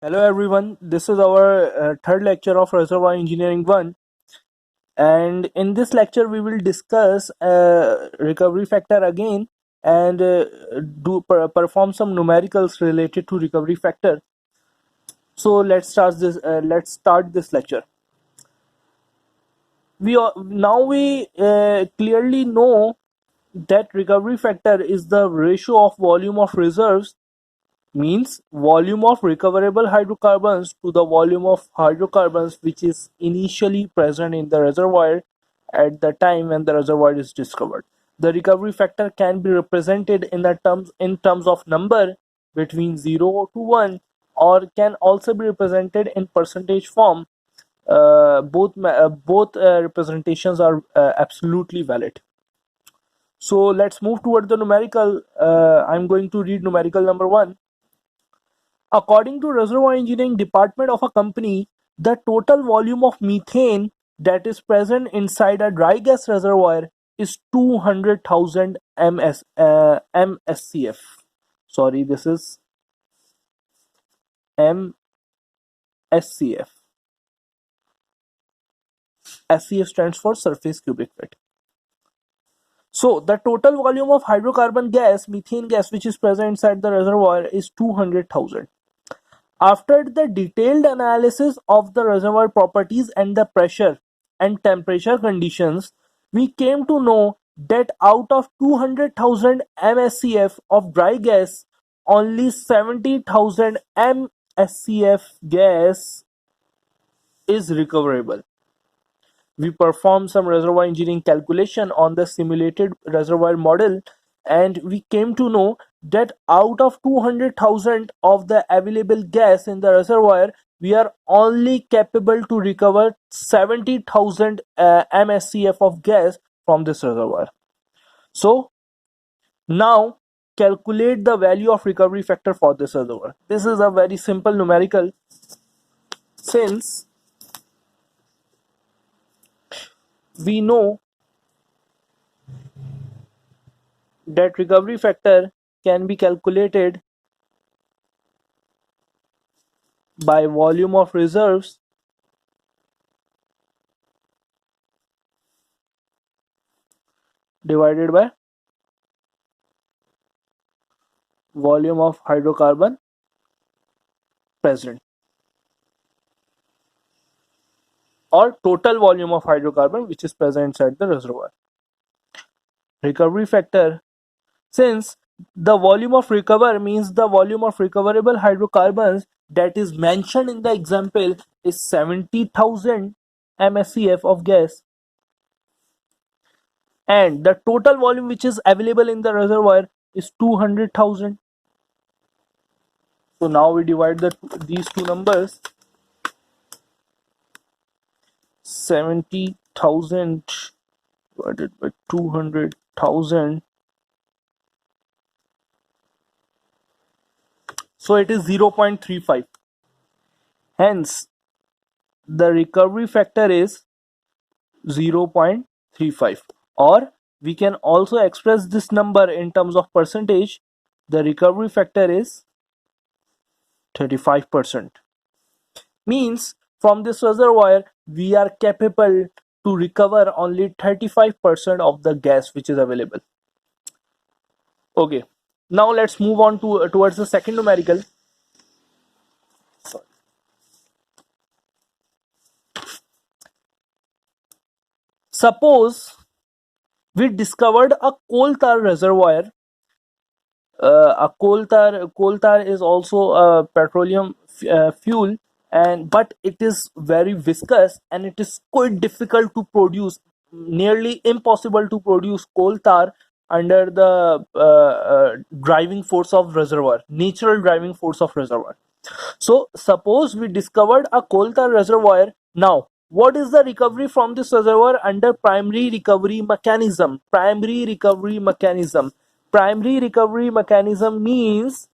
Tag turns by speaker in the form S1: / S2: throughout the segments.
S1: Hello everyone, this is our third lecture of Reservoir Engineering 1, and in this lecture we will discuss recovery factor again and perform some numericals related to recovery factor. So let's start this lecture. We clearly know that recovery factor is the ratio of volume of reserves, means volume of recoverable hydrocarbons to the volume of hydrocarbons which is initially present in the reservoir at the time when the reservoir is discovered. The recovery factor can be represented in terms of number between 0 to 1, or can also be represented in percentage form. Both representations are absolutely valid. So let's move toward the numerical. I'm going to read numerical number 1. According to reservoir engineering department of a company, the total volume of methane that is present inside a dry gas reservoir is 200,000 MSCF. Sorry, this is MSCF. SCF stands for surface cubic feet. So the total volume of hydrocarbon gas, methane gas, which is present inside the reservoir is 200,000. After the detailed analysis of the reservoir properties and the pressure and temperature conditions, we came to know that out of 200,000 MSCF of dry gas, only 70,000 MSCF gas is recoverable. We performed some reservoir engineering calculation on the simulated reservoir model, and we came to know that out of 200,000 of the available gas in the reservoir, we are only capable to recover 70,000 MSCF of gas from this reservoir. So now calculate the value of recovery factor for this reservoir. This is a very simple numerical, since we know that recovery factor can be calculated by volume of reserves divided by volume of hydrocarbon present, or total volume of hydrocarbon which is present inside the reservoir. Recovery factor, since the volume of recover means the volume of recoverable hydrocarbons that is mentioned in the example is 70,000 MSCF of gas, and the total volume which is available in the reservoir is 200,000. So now we divide these two numbers. 70,000 divided by 200,000, so it is 0.35. Hence the recovery factor is 0.35, or we can also express this number in terms of percentage. The recovery factor is 35%, means from this reservoir we are capable to recover only 35% of the gas which is available. Okay, now let's move on towards the second numerical. Suppose we discovered a coal tar reservoir. A coal tar is also a petroleum fuel, and but it is very viscous and it is quite difficult to produce, nearly impossible to produce coal tar under the driving force of reservoir, natural driving force of reservoir. So suppose we discovered a coal tar reservoir. Now what is the recovery from this reservoir under primary recovery mechanism? Primary recovery mechanism means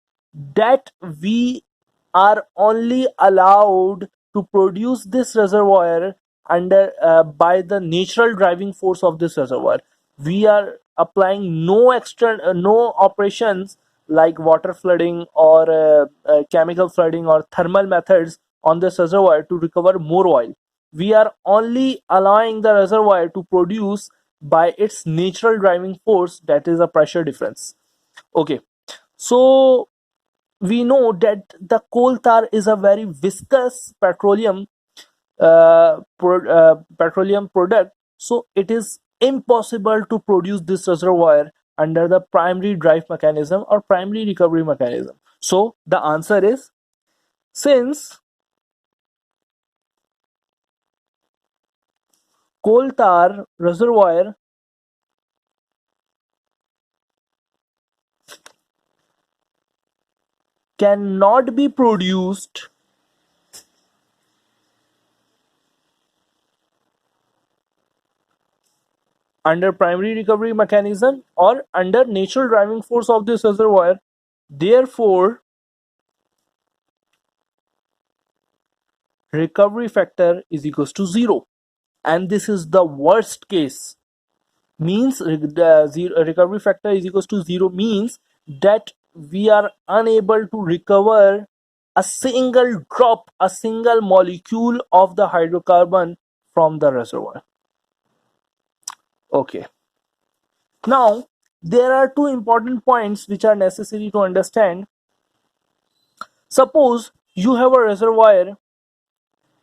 S1: that we are only allowed to produce this reservoir under by the natural driving force of this reservoir. We are applying no operations like water flooding or chemical flooding or thermal methods on this reservoir to recover more oil. We are only allowing the reservoir to produce by its natural driving force, that is a pressure difference. Okay, so we know that the coal tar is a very viscous petroleum product, so it is impossible to produce this reservoir under the primary drive mechanism or primary recovery mechanism. So the answer is, since coal tar reservoir cannot be produced under primary recovery mechanism or under natural driving force of this reservoir, therefore recovery factor is equals to 0, and this is the worst case. Means recovery factor is equals to 0 means that we are unable to recover a single drop, a single molecule of the hydrocarbon from the reservoir. Okay, now there are two important points which are necessary to understand. Suppose you have a reservoir,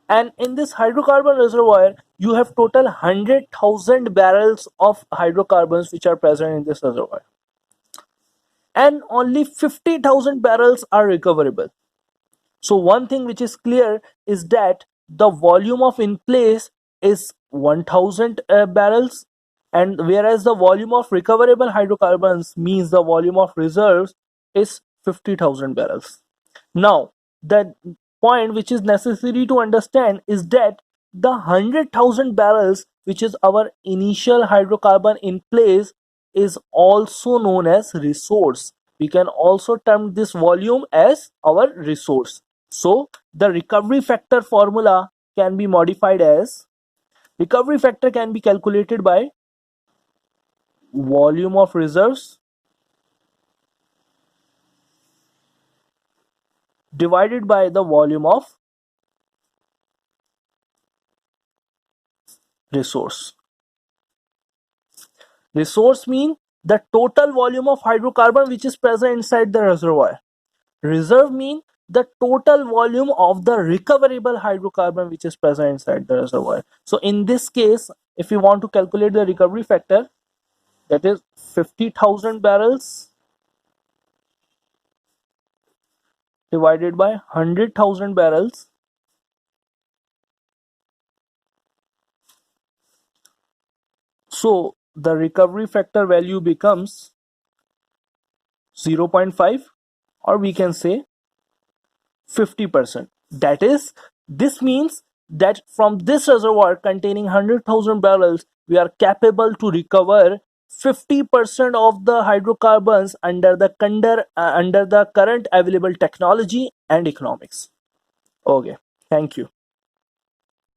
S1: and in this hydrocarbon reservoir you have total 100,000 barrels of hydrocarbons which are present in this reservoir, and only 50,000 barrels are recoverable. So one thing which is clear is that the volume of in place is 1000 barrels, and whereas the volume of recoverable hydrocarbons means the volume of reserves is 50,000 barrels. Now, the point which is necessary to understand is that the 100,000 barrels, which is our initial hydrocarbon in place, is also known as resource. We can also term this volume as our resource. So, the recovery factor formula can be modified as, recovery factor can be calculated by volume of reserves divided by the volume of resource. Resource mean the total volume of hydrocarbon which is present inside the reservoir. Reserve mean the total volume of the recoverable hydrocarbon which is present inside the reservoir. So in this case, if we want to calculate the recovery factor, that is 50,000 barrels divided by 100,000 barrels. So the recovery factor value becomes 0.5, or we can say 50%. That is, this means that from this reservoir containing 100,000 barrels, we are capable to recover 50% of the hydrocarbons under the current available technology and economics. Okay, thank you.